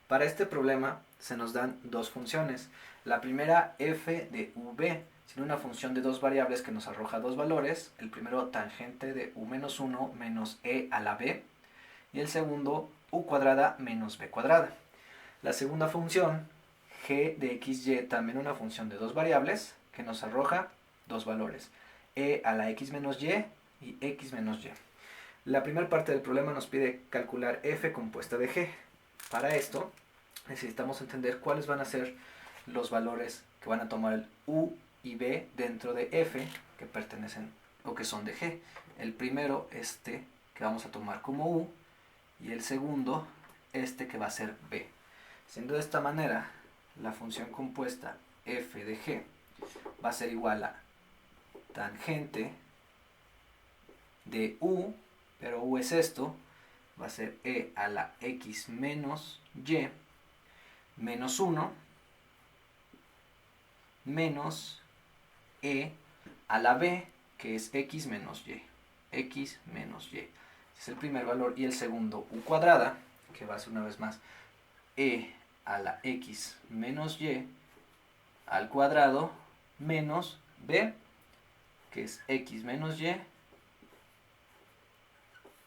Para este problema se nos dan dos funciones. La primera, f de v, siendo una función de dos variables que nos arroja dos valores. El primero, tangente de u menos 1 menos e a la b. Y el segundo, u cuadrada menos b cuadrada. La segunda función, g de xy, también una función de dos variables que nos arroja dos valores. E a la x menos y x menos y. La primera parte del problema nos pide calcular f compuesta de g. Para esto necesitamos entender cuáles van a ser los valores que van a tomar el u y b dentro de f que pertenecen o que son de g. El primero, este que vamos a tomar como u, y el segundo, este que va a ser b. Siendo de esta manera, la función compuesta f de g va a ser igual a tangente de u, pero u es esto, va a ser e a la x menos y menos 1 menos e a la b, que es x menos y. X menos y. Ese es el primer valor. Y el segundo, u cuadrada, que va a ser una vez más e a la x menos y al cuadrado menos b, que es x menos y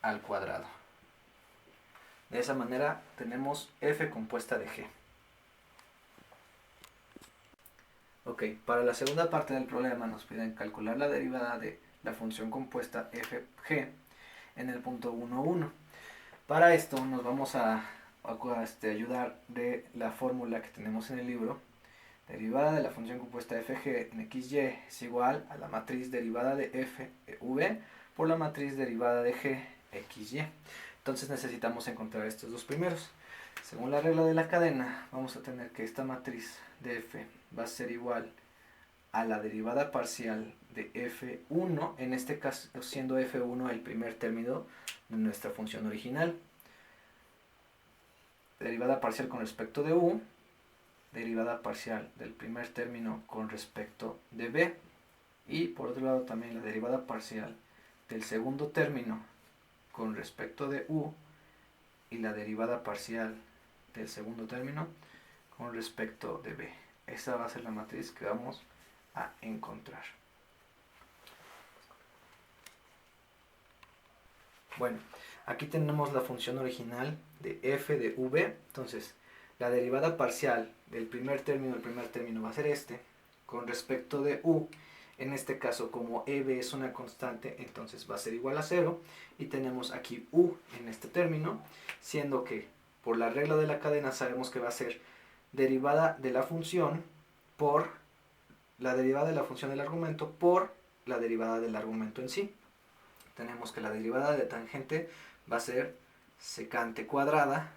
al cuadrado. De esa manera tenemos f compuesta de g. Ok, para la segunda parte del problema nos piden calcular la derivada de la función compuesta fg en el punto 1, 1. Para esto nos vamos a ayudar de la fórmula que tenemos en el libro. Derivada de la función compuesta fg en xy es igual a la matriz derivada de fv por la matriz derivada de g xy. Entonces necesitamos encontrar estos dos primeros. Según la regla de la cadena, vamos a tener que esta matriz de f va a ser igual a la derivada parcial de f1, en este caso siendo f1 el primer término de nuestra función original. Derivada parcial con respecto de u, derivada parcial del primer término con respecto de b, y por otro lado también la derivada parcial del segundo término con respecto de u y la derivada parcial del segundo término con respecto de b. Esa va a ser la matriz que vamos a encontrar. Bueno, aquí tenemos la función original de f de v. Entonces, la derivada parcial del primer término va a ser este, con respecto de u. En este caso, como eb es una constante, entonces va a ser igual a 0. Y tenemos aquí u en este término, siendo que por la regla de la cadena sabemos que va a ser derivada de la función por la derivada de la función del argumento por la derivada del argumento en sí. Tenemos que la derivada de tangente va a ser secante cuadrada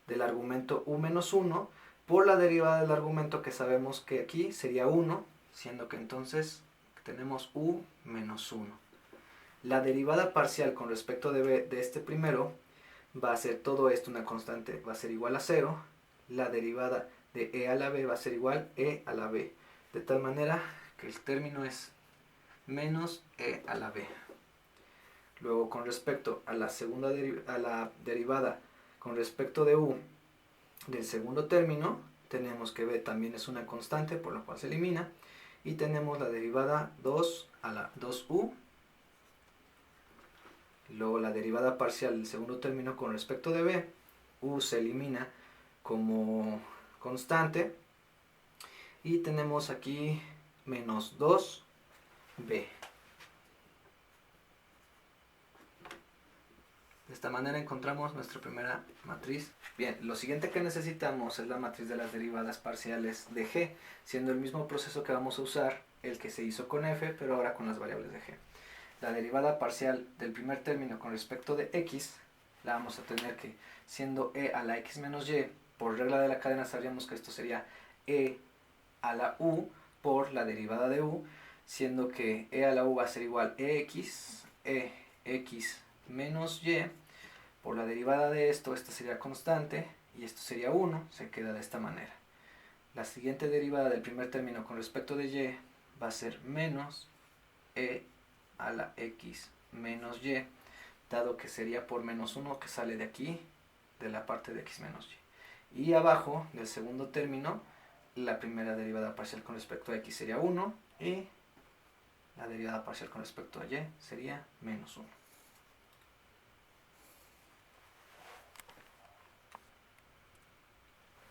del argumento u menos 1 por la derivada del argumento que sabemos que aquí sería 1, siendo que entonces tenemos u menos 1. La derivada parcial con respecto de b de este primero va a ser todo esto una constante, va a ser igual a 0. La derivada de e a la b va a ser igual e a la b, de tal manera que el término es menos e a la b. Luego, con respecto a la segunda a la derivada con respecto de u del segundo término, tenemos que b también es una constante, por lo cual se elimina, y tenemos la derivada 2 a la 2u. Luego la derivada parcial del segundo término con respecto de b, u se elimina como constante, y tenemos aquí menos 2b. De esta manera encontramos nuestra primera matriz. Bien, lo siguiente que necesitamos es la matriz de las derivadas parciales de g, siendo el mismo proceso que vamos a usar el que se hizo con f, pero ahora con las variables de g. La derivada parcial del primer término con respecto de x la vamos a tener que, siendo e a la x menos y, por regla de la cadena sabríamos que esto sería e a la u por la derivada de u, siendo que e a la u va a ser igual ex menos y. Por la derivada de esto, esta sería constante y esto sería 1, se queda de esta manera. La siguiente derivada del primer término con respecto de y va a ser menos e a la x menos y, dado que sería por menos 1 que sale de aquí, de la parte de x menos Y abajo del segundo término, la primera derivada parcial con respecto a x sería 1 y la derivada parcial con respecto a y sería menos 1.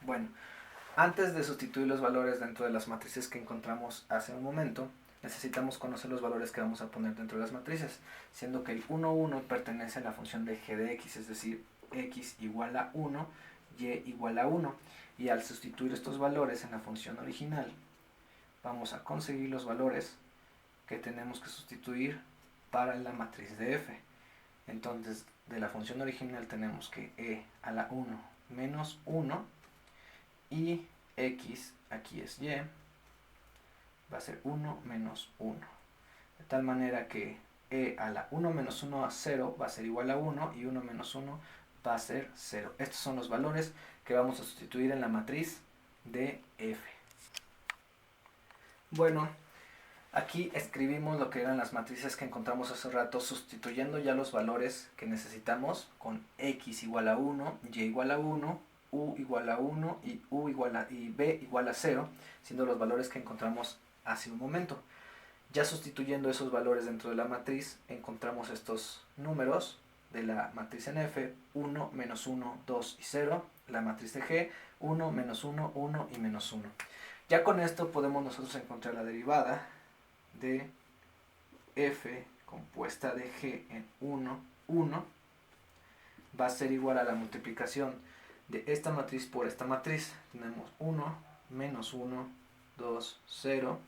Bueno, antes de sustituir los valores dentro de las matrices que encontramos hace un momento, necesitamos conocer los valores que vamos a poner dentro de las matrices, siendo que el 1, 1 pertenece a la función de g de x, es decir, x igual a 1, y igual a 1. Y al sustituir estos valores en la función original, vamos a conseguir los valores que tenemos que sustituir para la matriz de f. Entonces, de la función original tenemos que e a la 1 menos 1 y x, aquí es y, va a ser 1 menos 1. De tal manera que e a la 1 menos 1 a 0 va a ser igual a 1 y 1 menos 1 va a ser 0. Estos son los valores que vamos a sustituir en la matriz de f. Bueno, aquí escribimos lo que eran las matrices que encontramos hace rato, sustituyendo ya los valores que necesitamos con x igual a 1, y igual a 1, u igual a 1 y b igual a 0, siendo los valores que encontramos hace un momento. Ya sustituyendo esos valores dentro de la matriz, encontramos estos números de la matriz en F: 1, menos 1, 2 y 0. La matriz de G: 1, menos 1, 1 y menos 1. Ya con esto podemos nosotros encontrar la derivada de F compuesta de G en 1, 1. Va a ser igual a la multiplicación de esta matriz por esta matriz. Tenemos 1, menos 1, 2, 0.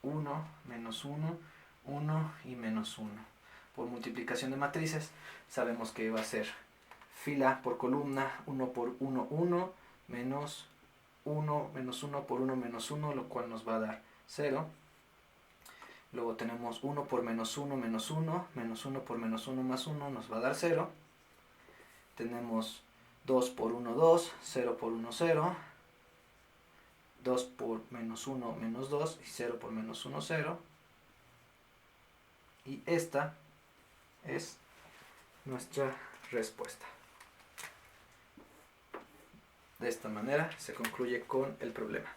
1, menos 1, 1 y menos 1. Por multiplicación de matrices, sabemos que va a ser fila por columna, 1 por 1, 1, menos 1, menos 1 por 1, menos 1, lo cual nos va a dar 0. Luego tenemos 1 por menos 1, menos 1, menos 1 por menos 1 más 1, nos va a dar 0. Tenemos 2 por 1, 2, 0 por 1, 0. 2 por menos 1, menos 2, y 0 por menos 1, 0. Y esta es nuestra respuesta. De esta manera se concluye con el problema.